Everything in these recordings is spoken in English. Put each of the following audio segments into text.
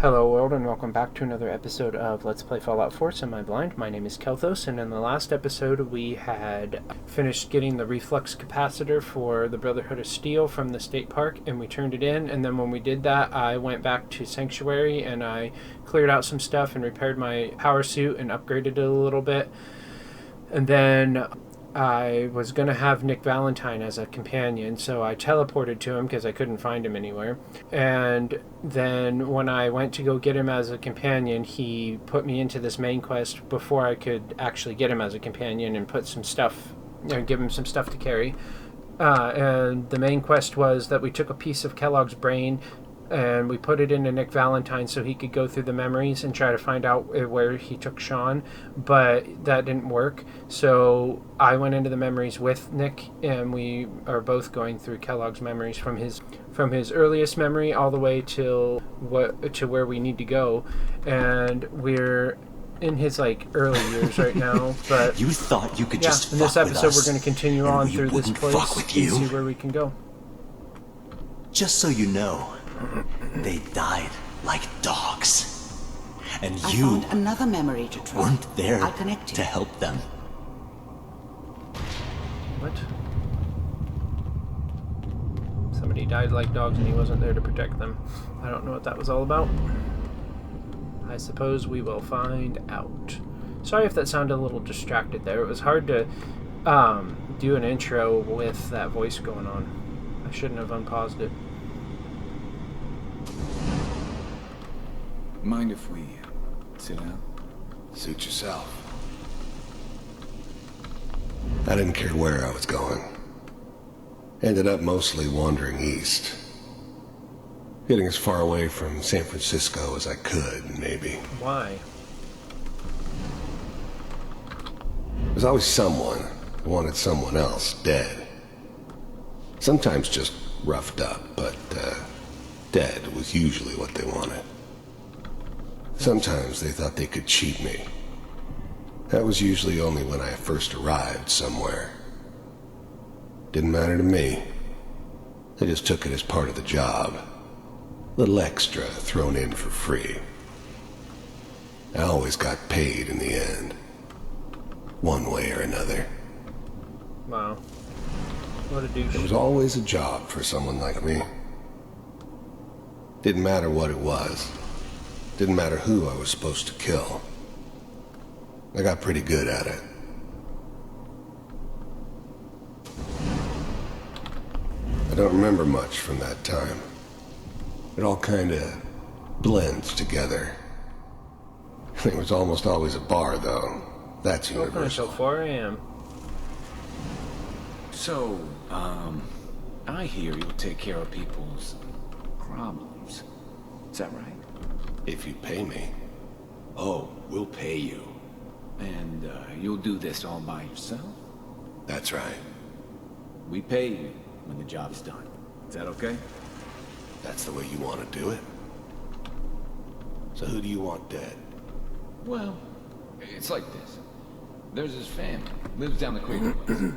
Hello world and welcome back to another episode of Let's Play Fallout 4 Semi-Blind. My name is Kelthos, and in the last episode we had finished getting the reflux capacitor for the Brotherhood of Steel from the state park, and we turned it in, and then when we did that I went back to Sanctuary and I cleared out some stuff and repaired my power suit and upgraded it a little bit. And then I was going to have Nick Valentine as a companion, so I teleported to him because I couldn't find him anywhere. And then when I went to go get him as a companion, he put me into this main quest before I could actually get him as a companion and put some stuff, give him some stuff to carry. And the main quest was that we took a piece of Kellogg's brain and we put it into Nick Valentine so he could go through the memories and try to find out where he took Sean, but that didn't work. So I went into the memories with Nick, and we are both going through Kellogg's memories from his earliest memory all the way to where we need to go, and we're in his early years right now. But you thought you could just in this fuck with episode us, we're going to continue on through this place and see where we can go. Just so you know, they died like dogs. And I you found another memory to try. weren't there I'll connect you. to help them. What? Somebody died like dogs and he wasn't there to protect them. I don't know what that was all about. I suppose we will find out. Sorry if that sounded a little distracted there. It was hard to do an intro with that voice going on. I shouldn't have unpaused it. Mind if we sit down? Suit yourself. I didn't care where I was going. Ended up mostly wandering east. Getting as far away from San Francisco as I could, maybe. Why? There's always someone who wanted someone else dead. Sometimes just roughed up, but dead was usually what they wanted. Sometimes they thought they could cheat me. That was usually only when I first arrived somewhere. Didn't matter to me. They just took it as part of the job. Little extra thrown in for free. I always got paid in the end. One way or another. Wow. What a douche. There was always a job for someone like me. Didn't matter what it was. Didn't matter who I was supposed to kill. I got pretty good at it. I don't remember much from that time. It all kinda blends together. There was almost always a bar, though. That's Open until universal. 4 a.m. So, I hear you'll take care of people's problems. Is that right? If you pay me. Oh, we'll pay you. And, you'll do this all by yourself? That's right. We pay you when the job's done. Is that okay? That's the way you want to do it. So who do you want dead? Well, it's like this. There's his family. Lives down the creek with us.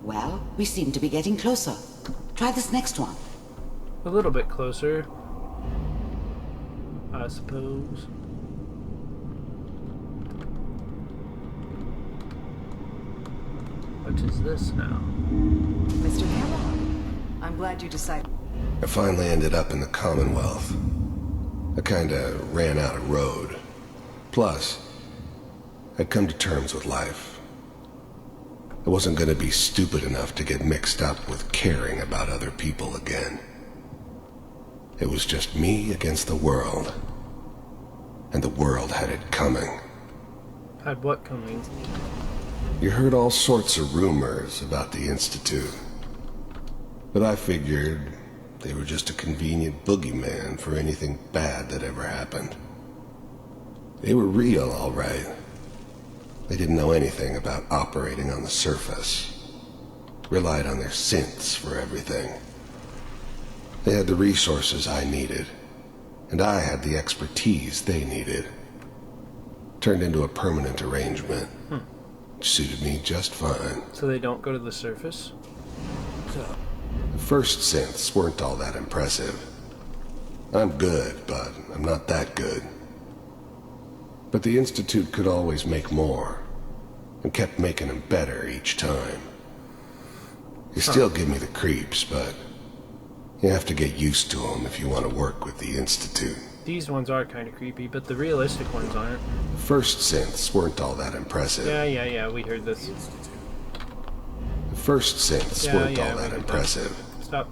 Well, we seem to be getting closer. Try this next one. A little bit closer, I suppose. What is this now? Mr. Kellogg, I'm glad you decided. I finally ended up in the Commonwealth. I kinda ran out of road. Plus, I'd come to terms with life. I wasn't gonna be stupid enough to get mixed up with caring about other people again. It was just me against the world. And the world had it coming. Had what coming? You heard all sorts of rumors about the Institute. But I figured they were just a convenient boogeyman for anything bad that ever happened. They were real, all right. They didn't know anything about operating on the surface. Relied on their synths for everything. They had the resources I needed, and I had the expertise they needed. Turned into a permanent arrangement. Which suited me just fine. So they don't go to the surface? The first synths weren't all that impressive. I'm good, but I'm not that good. But the Institute could always make more, and kept making them better each time. You still give me the creeps, but you have to get used to them if you want to work with the Institute. These ones are kind of creepy, but the realistic ones aren't. The first synths weren't all that impressive. Yeah, we heard this. The first synths weren't all that impressive. Stop.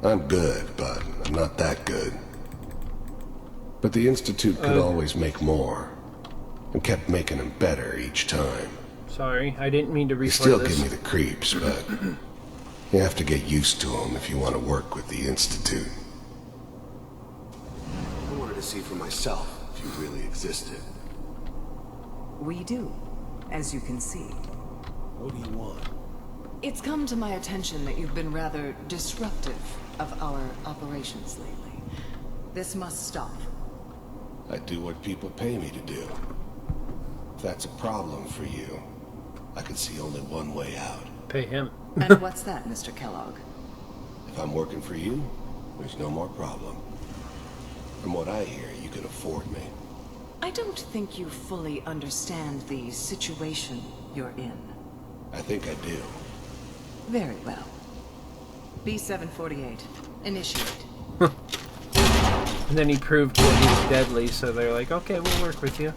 I'm good, but I'm not that good. But the Institute could always make more, and kept making them better each time. Sorry, I didn't mean to replay You still this. give me the creeps, but you have to get used to them if you want to work with the Institute. I wanted to see for myself if you really existed. We do, as you can see. What do you want? It's come to my attention that you've been rather disruptive of our operations lately. This must stop. I do what people pay me to do. If that's a problem for you, I can see only one way out. Pay him. And what's that, Mr. Kellogg? If I'm working for you, there's no more problem. From what I hear, you can afford me. I don't think you fully understand the situation you're in. I think I do. Very well. B-748, initiate. And then he proved that he's deadly, so they're like, okay, we'll work with you.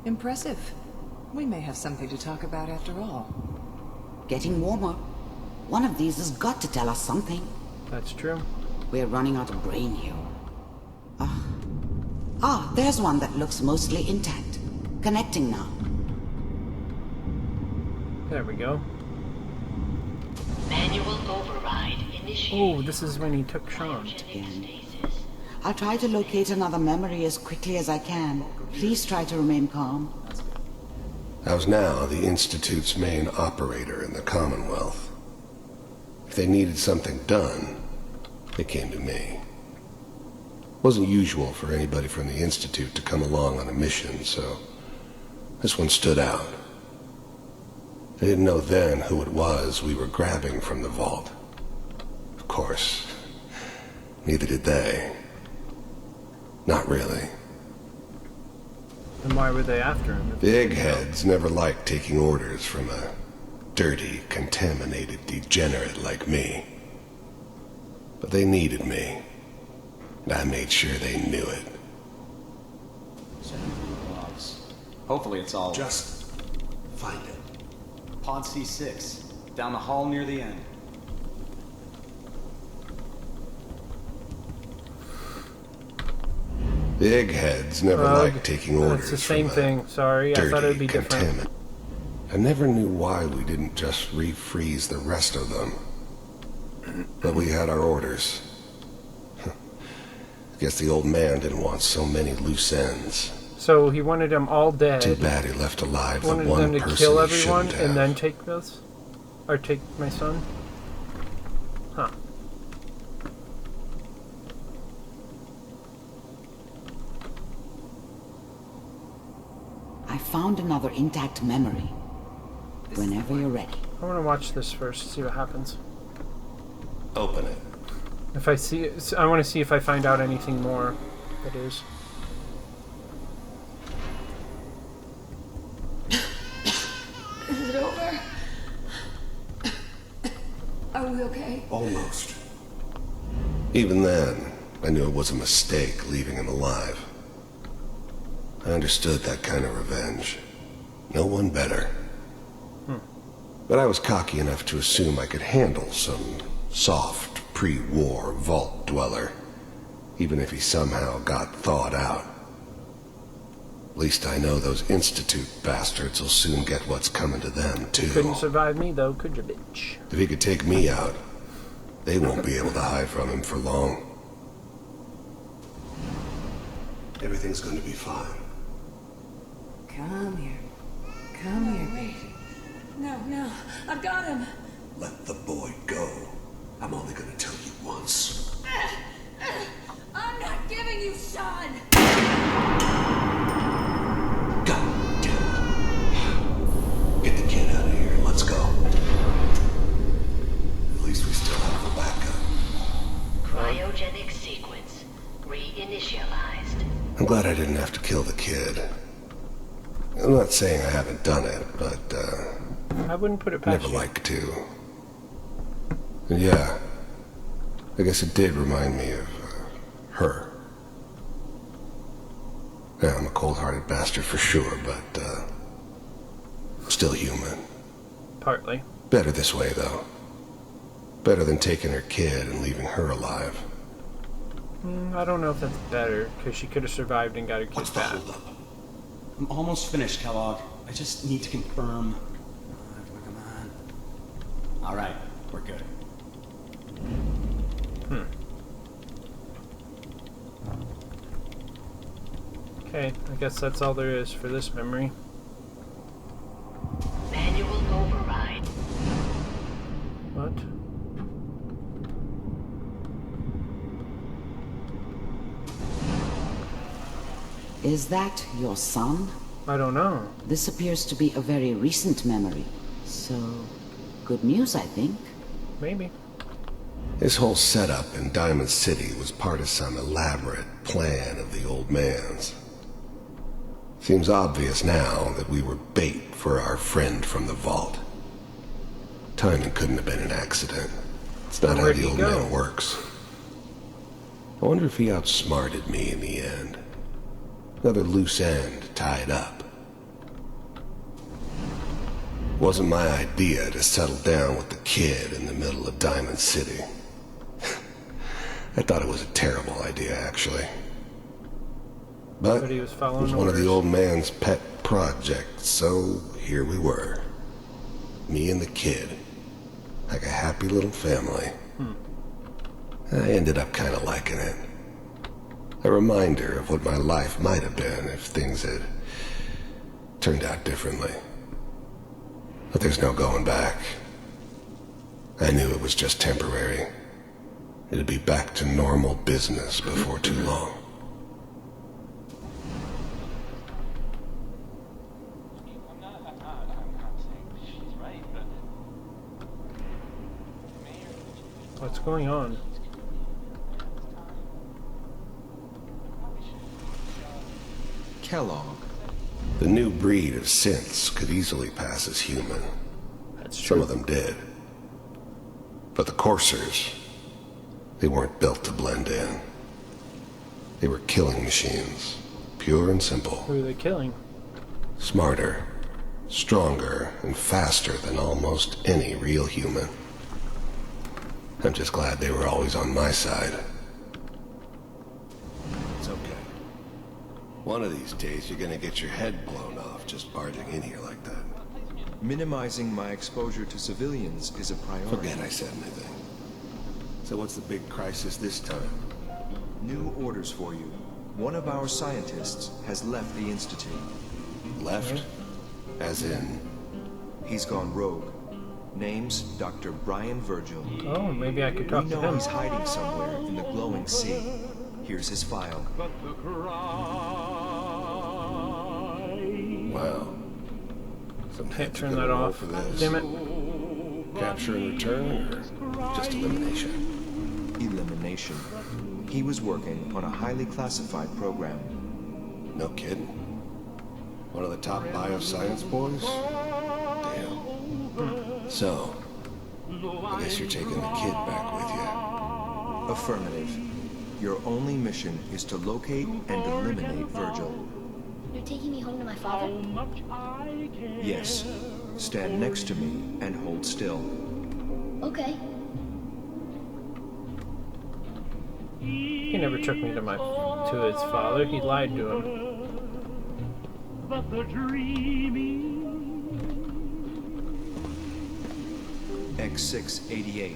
Impressive. We may have something to talk about after all. Getting warmer. One of these has got to tell us something. That's true. We're running out of brain here. There's one that looks mostly intact. Connecting now. There we go. Manual override initiated. Oh, this is when he took Sean. I'll try to locate another memory as quickly as I can. Please try to remain calm. I was now the Institute's main operator in the Commonwealth. If they needed something done, they came to me. It wasn't usual for anybody from the Institute to come along on a mission, so this one stood out. I didn't know then who it was we were grabbing from the vault. Of course, neither did they. Not really. Then why were they after him? The eggheads never liked taking orders from a dirty, contaminated degenerate like me. But they needed me, and I made sure they knew it. Hopefully it's all... Just find it. Pod C6, down the hall near the end. The eggheads never liked taking orders It's the same from a thing. Sorry, I thought it would be different. contaminant. I never knew why we didn't just refreeze the rest of them. But we had our orders. Guess the old man didn't want so many loose ends. So he wanted them all dead. Too bad he left alive the Wanted one them to person kill he everyone shouldn't and have. then take this? Or take my son? Huh. I found another intact memory. Whenever you're ready. I want to watch this first, see what happens. Open it. If I see it, I want to see if I find out anything more. That is. Is it over? Are we okay? Almost. Even then, I knew it was a mistake leaving him alive. I understood that kind of revenge. No one better. But I was cocky enough to assume I could handle some soft, pre-war vault dweller, even if he somehow got thawed out. At least I know those Institute bastards will soon get what's coming to them, too. Couldn't survive me, though, could you, bitch? If he could take me out, they won't be able to hide from him for long. Everything's going to be fine. Come here. Come here, baby. No, I've got him. Let the boy go. I'm only going to tell you once. I'm not giving you Sean. God damn it. Get the kid out of here. Let's go. cryogenic sequence reinitialized. I'm glad I didn't have to kill the kid. I'm not saying I haven't done it, but, I wouldn't put it past never you. like to. And yeah, I guess it did remind me of, her. Yeah, I'm a cold-hearted bastard for sure, but, still human. Partly. Better this way, though. Better than taking her kid and leaving her alive. I don't know if that's better, because she could have survived and got her kid back. I'm almost finished, Kellogg. I just need to confirm. Come on. All right, we're good. Okay, I guess that's all there is for this memory. Manual override. What? Is that your son? I don't know. This appears to be a very recent memory. So, good news, I think. Maybe. His whole setup in Diamond City was part of some elaborate plan of the old man's. Seems obvious now that we were bait for our friend from the vault. Timing couldn't have been an accident. It's not how Where'd the he old go? man works. I wonder if he outsmarted me in the end. Another loose end tied up. It wasn't my idea to settle down with the kid in the middle of Diamond City. I thought it was a terrible idea, actually. But He was it following was one of the orders. old man's pet projects, so here we were. Me and the kid. Like a happy little family. I ended up kind of liking it. A reminder of what my life might have been if things had turned out differently. But there's no going back. I knew it was just temporary. It'd be back to normal business before too long. What's going on? Kellogg. The new breed of synths could easily pass as human. That's true. Some of them did. But the coursers, they weren't built to blend in. They were killing machines, pure and simple. Who are they killing? Smarter, stronger, and faster than almost any real human. I'm just glad they were always on my side. It's okay. One of these days you're gonna get your head blown off just barging in here like that. Minimizing my exposure to civilians is a priority. Forget I said anything. So what's the big crisis this time? New orders for you. One of our scientists has left the Institute. Left? As in? He's gone rogue. Name's Dr. Brian Virgil. Oh, maybe I could We talk to know him. he's hiding somewhere in the glowing sea. Here's his file. Wow. Some Can't heads are turn gonna that roll off. for this. Damn it. Capture and return, or just elimination? Elimination. He was working on a highly classified program. No kidding. One of the top bioscience boys? Damn. So, I guess you're taking the kid back with you. Affirmative. Your only mission is to locate and eliminate Virgil. You're taking me home to my father? Yes. Stand next to me and hold still. Okay. He never took me to his father. He lied to him. X688.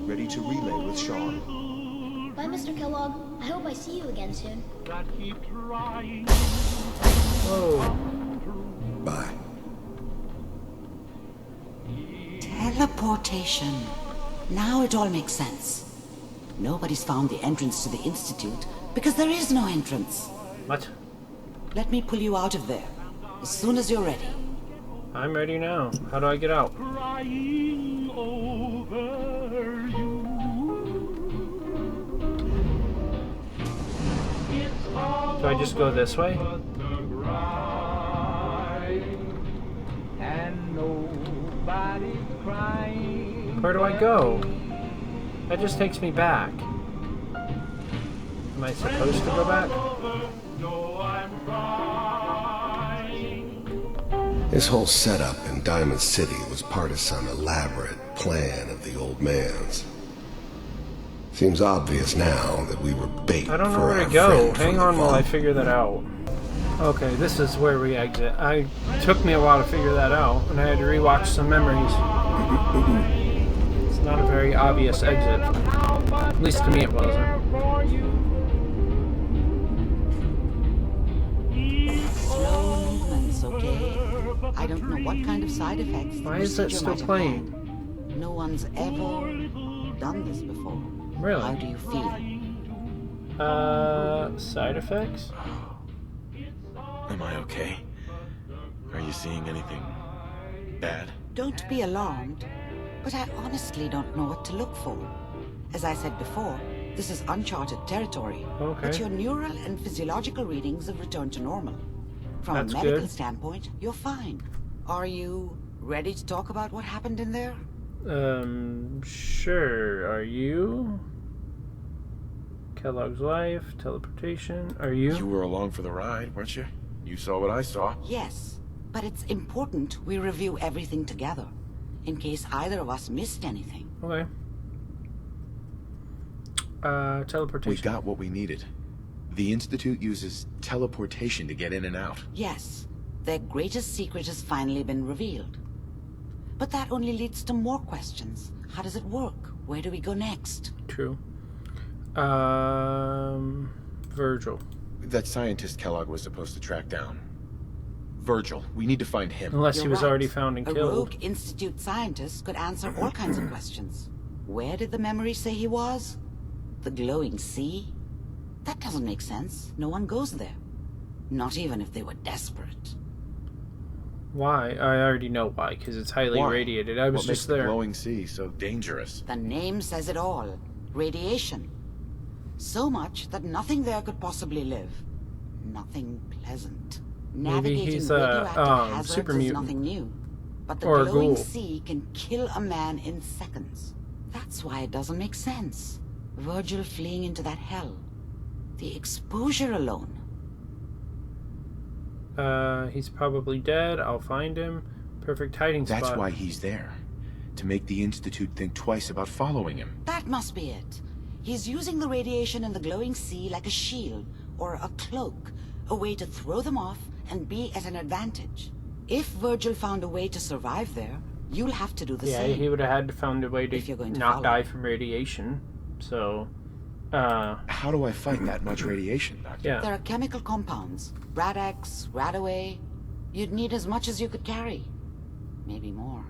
Ready to relay with Sean. Bye, Mr. Kellogg. I hope I see you again soon. Whoa. Bye. Teleportation. Now it all makes sense. Nobody's found the entrance to the Institute because there is no entrance. What? Let me pull you out of there as soon as you're ready. I'm ready now. How do I get out? just go this way? Where do I go? That just takes me back. Am I supposed to go back? This whole setup in Diamond City was part of some elaborate plan of the old man's. Seems obvious now that we were bait. I don't know for where our to go. friend from Hang the on while I vault. figure that out. Okay, this is where we exit. It took me a while to figure that out, and I had to rewatch some memories. It's not a very obvious exit. At least to me it wasn't. Slow movements, okay? I don't know what kind of side effects the Why is that procedure still might have playing? had. No one's ever done this before. Really? How do you feel? Side effects? Am I okay? Are you seeing anything bad? Don't be alarmed, but I honestly don't know what to look for. As I said before, this is uncharted territory. Okay. But your neural and physiological readings have returned to normal. From That's a medical good. standpoint, you're fine. Are you ready to talk about what happened in there? Sure. Are you? Kellogg's life, teleportation. Are you? You were along for the ride, weren't you? You saw what I saw. Yes, but it's important we review everything together, in case either of us missed anything. Okay. Teleportation. We got what we needed. The Institute uses teleportation to get in and out. Yes, their greatest secret has finally been revealed. But that only leads to more questions. How does it work? Where do we go next? True. Virgil. That scientist Kellogg was supposed to track down. Virgil. We need to find him. Unless he You're was right. already found and A killed. rogue Institute scientist could answer all kinds of questions. Where did the memory say he was? The glowing sea? That doesn't make sense. No one goes there. Not even if they were desperate. Why? I already know why, because it's highly Why? irradiated. I was What makes just the there. glowing sea so dangerous? The name says it all. Radiation. So much that nothing there could possibly live. Nothing pleasant. Maybe Navigating he's a radioactive hazards super is mutant. nothing new. But the Or a glowing ghoul. sea can kill a man in seconds. That's why it doesn't make sense. Virgil fleeing into that hell. The exposure alone. He's probably dead. I'll find him. Perfect hiding spot. That's why he's there. To make the Institute think twice about following him. That must be it. He's using the radiation in the glowing sea like a shield or a cloak, a way to throw them off and be at an advantage. If Virgil found a way to survive there, you'll have to do the Yeah, same. he would have had to find a way If you're going to to not follow. die from radiation. So, How do I fight that much radiation, Doctor? yeah. There are chemical compounds. Rad-X, Radaway. You'd need as much as you could carry. Maybe more.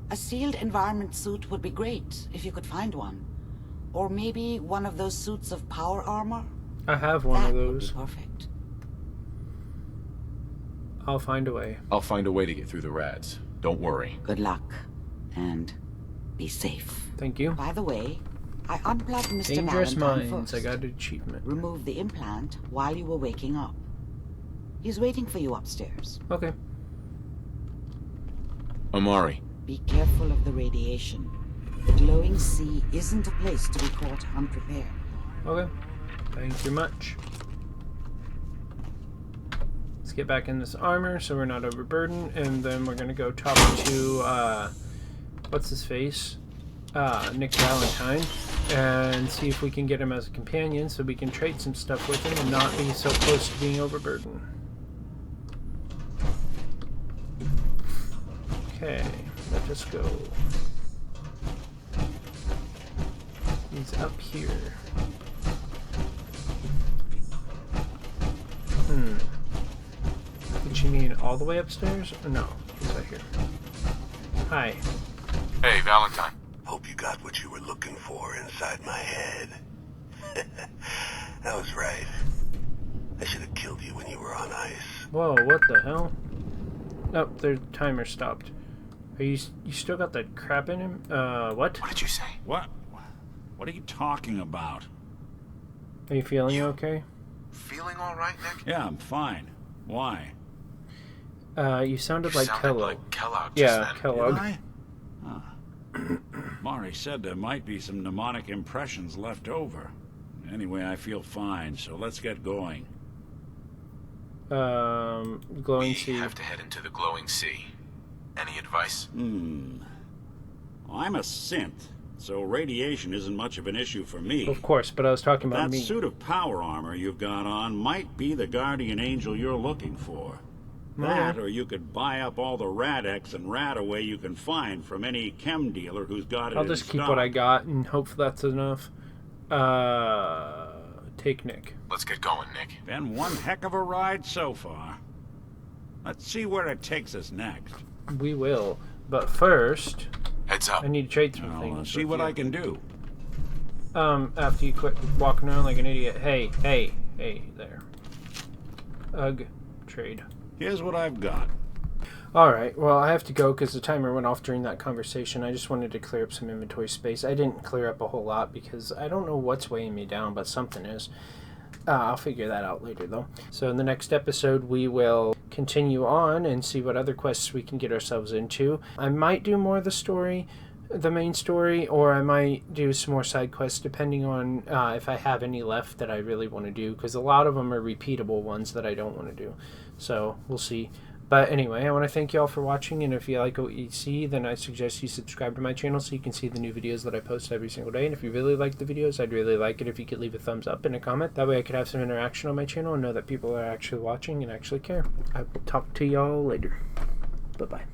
A sealed environment suit would be great, if you could find one. Or maybe one of those suits of power armor. I have one That of would be those. perfect. I'll find a way. I'll find a way to get through the rads. Don't worry. Good luck. And be safe. Thank you. By the way, I unplugged Mr. Dangerous Valentine minds. first. I got an achievement. Remove the implant while you were waking up. He's waiting for you upstairs. Okay. Amari. Be careful of the radiation. The glowing sea isn't a place to be caught unprepared. Okay. Thank you much. Let's get back in this armor so we're not overburdened, and then we're gonna go talk to what's his face? Nick Valentine, and see if we can get him as a companion so we can trade some stuff with him and not be so close to being overburdened. Okay, let us go. He's up here. Did she mean all the way upstairs? Or no, he's right here. Hi. Hey, Valentine. Hope you got what you were looking for inside my head. That was right. I should have killed you when you were on ice. Whoa, what the hell? Oh, the timer stopped. Are you still got that crap in him? What? What did you say? What? What are you talking about? Are you feeling okay? Feeling all right, Nick? Yeah, I'm fine. Why? You sounded like Kellogg. Like Kellogg yeah, Kellogg. Did I? Mari said there might be some mnemonic impressions left over. Anyway, I feel fine, so let's get going. Glowing sea. We have to head into the glowing sea. Any advice? I'm a synth, so radiation isn't much of an issue for me. Of course, but I was talking about me. That suit of power armor you've got on might be the guardian angel you're looking for. That, or you could buy up all the Rad-X and Radaway you can find from any chem dealer who's got it I'll just keep what I got and hope that's enough. Take Nick. Let's get going, Nick. Been one heck of a ride so far. Let's see where it takes us next. We will, but first... Heads up. I need to trade some things. I'll see what I can do. After you quit walking around like an idiot. Hey there. Ugh, trade. Here's what I've got. Alright, well, I have to go because the timer went off during that conversation. I just wanted to clear up some inventory space. I didn't clear up a whole lot because I don't know what's weighing me down, but something is. I'll figure that out later, though. So in the next episode, we will continue on and see what other quests we can get ourselves into. I might do more of the story, the main story, or I might do some more side quests depending on if I have any left that I really want to do, because a lot of them are repeatable ones that I don't want to do. So we'll see. But anyway, I want to thank you all for watching, and if you like what you see, then I suggest you subscribe to my channel so you can see the new videos that I post every single day. And if you really like the videos, I'd really like it if you could leave a thumbs up and a comment. That way I could have some interaction on my channel and know that people are actually watching and actually care. I will talk to y'all later. Bye-bye.